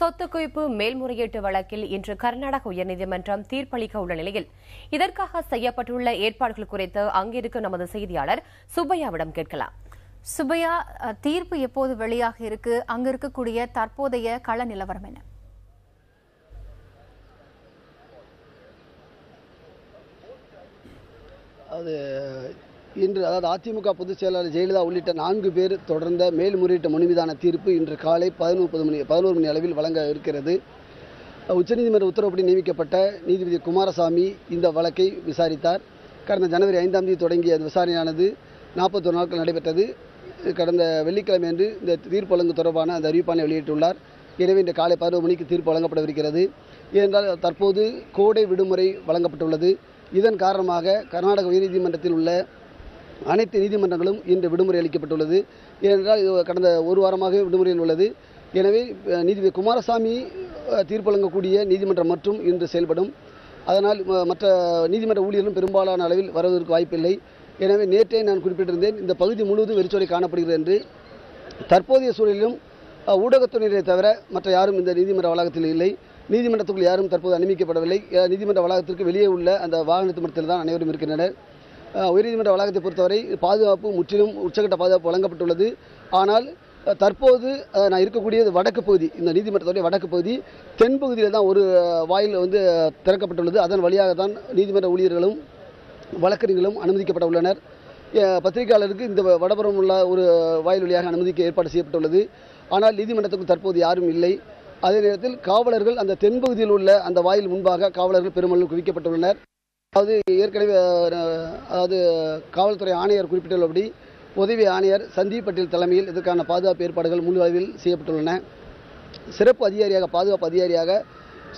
சொத்து குவிப்பு மேல்முறையீட்டு வழக்கில் இன்று கர்நாடக உயர்நீதிமன்றம் தீர்ப்பளிக்க உள்ள நிலையில் இதற்காக செய்யப்பட்டுள்ள ஏற்பாடுகள் குறித்து அங்கிருக்கும் நமது செய்தியாளர் சுப்பையாவிடம் கேட்கலாம். சுப்பையா, தீர்ப்பு எப்போது வெளியாக இருக்கு? அங்க இருக்கக்கூடிய தற்போதைய கள நிலவரம் என்ன? அது இன்று அதிமுக பொதுச் செயலாளர் ஜெயலலிதா உள்ளிட்ட 4 பேர் தொடர்ந்த மேல்முறையீட்டு மனு மீதான தீர்ப்பு இன்று காலை 11 மணி அளவில் வழங்க இருக்கிறது. உச்சநீதிமன்ற உத்தரவுப்படி நியமிக்கப்பட்ட நீதிபதி குமாரசாமி இந்த வழக்கை விசாரித்தார். கடந்த ஜனவரி 5ஆம் தேதி தொடங்கிய அந்த விசாரணையானது 41 நாட்கள் நடைபெற்றது. கடந்த வெள்ளிக்கிழமை அன்று இந்த தீர்ப்பு வழங்கு தொடர்பான அந்த அறிவிப்பானை வெளியிட்டுள்ளார். எனவே இன்று காலை 11 மணிக்கு தீர்ப்பு வழங்கப்படவிருக்கிறது. ஏனென்றால் தற்போது கோடை விடுமுறை வழங்கப்பட்டுள்ளது. இதன் காரணமாக கர்நாடக உயர்நீதிமன்றத்தில் உள்ள அனைத்து நீதிமன்றங்களும் இன்று விடுமுறை அளிக்கப்பட்டுள்ளது. ஏனென்றால் கடந்த ஒரு வாரமாக விடுமுறையில் உள்ளது. எனவே நீதிபதி குமாரசாமி தீர்ப்பு வழங்கக்கூடிய நீதிமன்றம் மற்றும் இன்று செயல்படும். அதனால் மற்ற நீதிமன்ற ஊழியர்களும் பெரும்பாலான அளவில் வருவதற்கு வாய்ப்பில்லை. எனவே நேற்றே நான் குறிப்பிட்டிருந்தேன், இந்த பகுதி முழுவதும் வெறிச்சோடி காணப்படுகிறது என்று. தற்போதைய சூழலிலும் ஊடகத்துறையினரை தவிர மற்ற யாரும் இந்த நீதிமன்ற வளாகத்தில் இல்லை. நீதிமன்றத்துக்குள் யாரும் தற்போது அனுமதிக்கப்படவில்லை. நீதிமன்ற வளாகத்திற்கு வெளியே உள்ள அந்த வாகன நிறுத்தத்தில் தான் அனைவரும் இருக்கின்றனர். உயர்நீதிமன்ற வளாகத்தை பொறுத்தவரை பாதுகாப்பு முற்றிலும் உச்சகட்ட பாதுகாப்பு வழங்கப்பட்டுள்ளது. ஆனால் தற்போது நான் இருக்கக்கூடிய வடக்கு பகுதி, இந்த நீதிமன்றத்துடைய வடக்கு பகுதி தென்பகுதியில் தான் ஒரு வாயில் திறக்கப்பட்டுள்ளது. அதன் வழியாக தான் நீதிமன்ற ஊழியர்களும் வழக்கறிஞர்களும் அனுமதிக்கப்பட உள்ளனர். பத்திரிகையாளருக்கு இந்த வடபுறம் உள்ள ஒரு வாயில் வழியாக அனுமதிக்க ஏற்பாடு செய்யப்பட்டுள்ளது. ஆனால் நீதிமன்றத்துக்கு தற்போது யாரும் இல்லை. அதே நேரத்தில் காவலர்கள் அந்த தென்பகுதியில் உள்ள அந்த வாயில் முன்பாக காவலர்கள் பெருமளவு குவிக்கப்பட்டுள்ளனர். ஏற்கனவே காவல்துறை ஆணையர் குறிப்பிட்டுள்ளபடி உதவி ஆணையர் சந்தீப் பட்டேல் தலைமையில் இதற்கான பாதுகாப்பு ஏற்பாடுகள் முழு அளவில் செய்யப்பட்டுள்ளன. சிறப்பு அதிகாரியாக பாதுகாப்பு அதிகாரியாக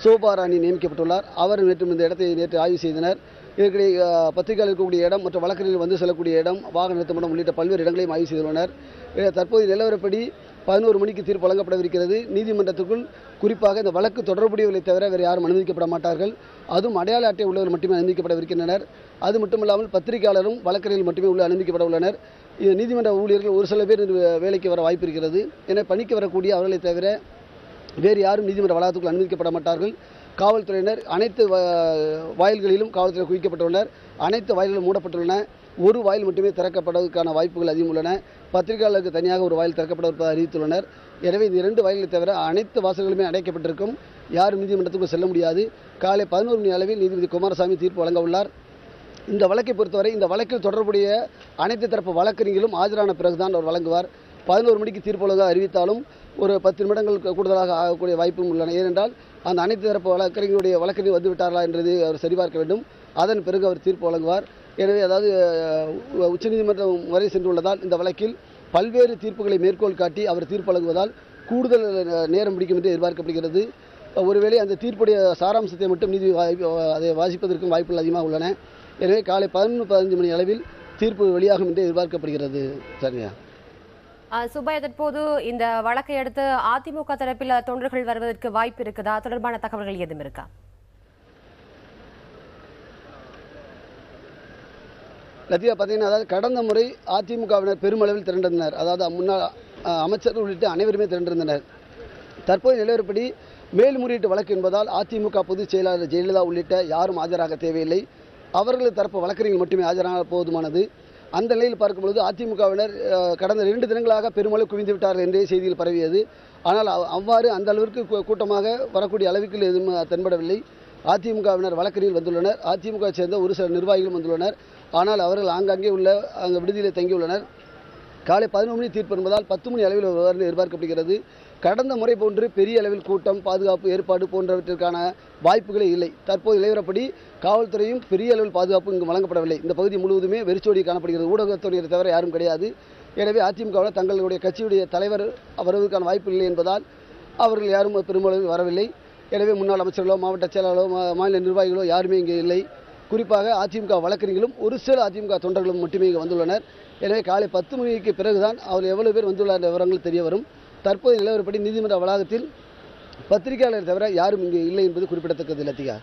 சோபாராணி நியமிக்கப்பட்டுள்ளார். அவர் இந்த இடத்தை நேற்று ஆய்வு செய்தனர். இதற்கிடையே பத்திரிகையாளர் இருக்கக்கூடிய இடம் மற்றும் வழக்கறிஞர்கள் வந்து செல்லக்கூடிய இடம், வாகன நிறுத்தமிடம் உள்ளிட்ட பல்வேறு இடங்களையும் ஆய்வு செய்துள்ளனர். தற்போது நிலவரப்படி 11 மணிக்கு தீர்ப்பு வழங்கப்படவிருக்கிறது. நீதிமன்றத்துக்குள் குறிப்பாக இந்த வழக்கு தொடர்புடையவர்களை தவிர வேறு யாரும் அனுமதிக்கப்பட மாட்டார்கள். அதுவும் அடையாள அட்டை உள்ளவர்கள் மட்டுமே அனுமதிக்கப்படவிருக்கின்றனர். அது மட்டுமில்லாமல் பத்திரிகையாளரும் வழக்கறிஞர்கள் மட்டுமே உள்ள அனுமதிக்கப்பட உள்ளனர். நீதிமன்ற ஊழியர்கள் ஒரு சில பேர் வேலைக்கு வர வாய்ப்பு இருக்கிறது. என பணிக்கு வரக்கூடிய அவர்களை தவிர வேறு யாரும் நீதிமன்ற வளாகத்துக்குள் அனுமதிக்கப்பட மாட்டார்கள். காவல்துறையினர் அனைத்து வாயில்களிலும் காவல்துறை குவிக்கப்பட்டுள்ளனர். அனைத்து வாயில்களும் மூடப்பட்டுள்ளன. ஒரு வாயில் மட்டுமே திறக்கப்படுவதற்கான வாய்ப்புகள் அதிகம் உள்ளன. பத்திரிகையாளருக்கு தனியாக ஒரு வாயில் திறக்கப்பட அறிவித்துள்ளனர். எனவே இந்த 2 வாயில்களை தவிர அனைத்து வாசல்களுமே அடைக்கப்பட்டிருக்கும். யாரும் நீதிமன்றத்துக்கு செல்ல முடியாது. காலை 11 மணி அளவில் நீதிபதி குமாரசாமி தீர்ப்பு வழங்க உள்ளார். இந்த வழக்கை பொறுத்தவரை இந்த வழக்கில் தொடர்புடைய அனைத்து தரப்பு வழக்கறிஞர்களும் ஆஜரான பிறகுதான் அவர் வழங்குவார். 11 மணிக்கு தீர்ப்பு வழங்க அறிவித்தாலும் ஒரு 10 நிமிடங்கள் கூடுதலாக ஆகக்கூடிய வாய்ப்பும் உள்ளன. ஏனென்றால் அந்த அனைத்து தரப்பு வழக்கறிஞருடைய வழக்கறிஞர் வந்துவிட்டார்களா என்றது அவர் சரிபார்க்க வேண்டும். அதன் பிறகு அவர் தீர்ப்பு வழங்குவார். எனவே உச்சநீதிமன்றம் வரை சென்றுள்ளதால் இந்த வழக்கில் பல்வேறு தீர்ப்புகளை மேற்கோள் காட்டி அவர் தீர்ப்பு வழங்குவதால் கூடுதல் நேரம் பிடிக்கும் என்று எதிர்பார்க்கப்படுகிறது. ஒருவேளை அந்த தீர்ப்புடைய சாராம்சத்தை மட்டும் அதை வாசிப்பதற்கும் வாய்ப்புகள் அதிகமாக உள்ளன. எனவே காலை 11:15 மணி அளவில் தீர்ப்பு வெளியாகும் என்று எதிர்பார்க்கப்படுகிறது. சரியா சுப்பையா, தற்போது இந்த வழக்கை அடுத்து அதிமுக தரப்பில் தொண்டர்கள் வருவதற்கு வாய்ப்பு இருக்குதா? தொடர்பான தகவல்கள் எதுவும் இருக்கா? லத்தியா, பார்த்தீங்கன்னா கடந்த முறை அதிமுகவினர் பெருமளவில் திரண்டிருந்தனர். முன்னாள் அமைச்சர்கள் உள்ளிட்ட அனைவருமே திரண்டிருந்தனர். தற்போது நிலவரப்படி மேல்முறையீட்டு வழக்கு என்பதால் அதிமுக பொதுச் செயலாளர் ஜெயலலிதா உள்ளிட்ட யாரும் ஆஜராக தேவையில்லை. அவர்களது தரப்பு வழக்கறிஞர்கள் மட்டுமே ஆஜரான போதுமானது. அந்த நிலையில் பார்க்கும்பொழுது அதிமுகவினர் கடந்த 2 தினங்களாக பெருமளவு குவிந்து விட்டார்கள் என்றே செய்தியில் பரவியது. ஆனால் அவ்வாறு அந்த அளவிற்கு கூட்டமாக வரக்கூடிய அளவுக்கு எதுவும் தென்படவில்லை. அதிமுகவினர் வழக்கறிஞர்கள் வந்துள்ளனர். அதிமுக சேர்ந்த ஒரு சில நிர்வாகிகளும் வந்துள்ளனர். ஆனால் அவர்கள் ஆங்காங்கே உள்ள அங்கே விடுதியில் தங்கியுள்ளனர். காலை 11 மணி தீர்ப்பு என்பதால் 10 மணி அளவில் வருவார் எதிர்பார்க்கப்படுகிறது. கடந்த முறை போன்று பெரிய அளவில் கூட்டம், பாதுகாப்பு ஏற்பாடு போன்றவற்றிற்கான வாய்ப்புகளே இல்லை. தற்போது நிலவரப்படி காவல்துறையும் பெரிய அளவில் பாதுகாப்பு இங்கு வழங்கப்படவில்லை. இந்த பகுதி முழுவதுமே வெறிச்சோடி காணப்படுகிறது. ஊடகத்துறையை தவிர யாரும் கிடையாது. எனவே அதிமுகவில் தங்களுடைய கட்சியுடைய தலைவர் வருவதற்கான வாய்ப்பு இல்லை என்பதால் அவர்கள் யாரும் பெருமளவில் வரவில்லை. எனவே முன்னாள் அமைச்சர்களோ, மாவட்ட செயலாளர்களோ, மாநில நிர்வாகிகளோ யாருமே இங்கே இல்லை. குறிப்பாக அதிமுக வழக்கறிஞர்களும் ஒரு சில அதிமுக தொண்டர்களும் மட்டுமே இங்கே வந்துள்ளனர். எனவே காலை 10 மணிக்கு பிறகுதான் அவர் எவ்வளவு பேர் வந்துள்ள விவரங்கள் தெரிய வரும். தற்போது நிலவரப்படி நீதிமன்ற வளாகத்தில் பத்திரிகையாளர் தவிர யாரும் இங்கே இல்லை என்பது குறிப்பிடத்தக்கது. லத்திகா.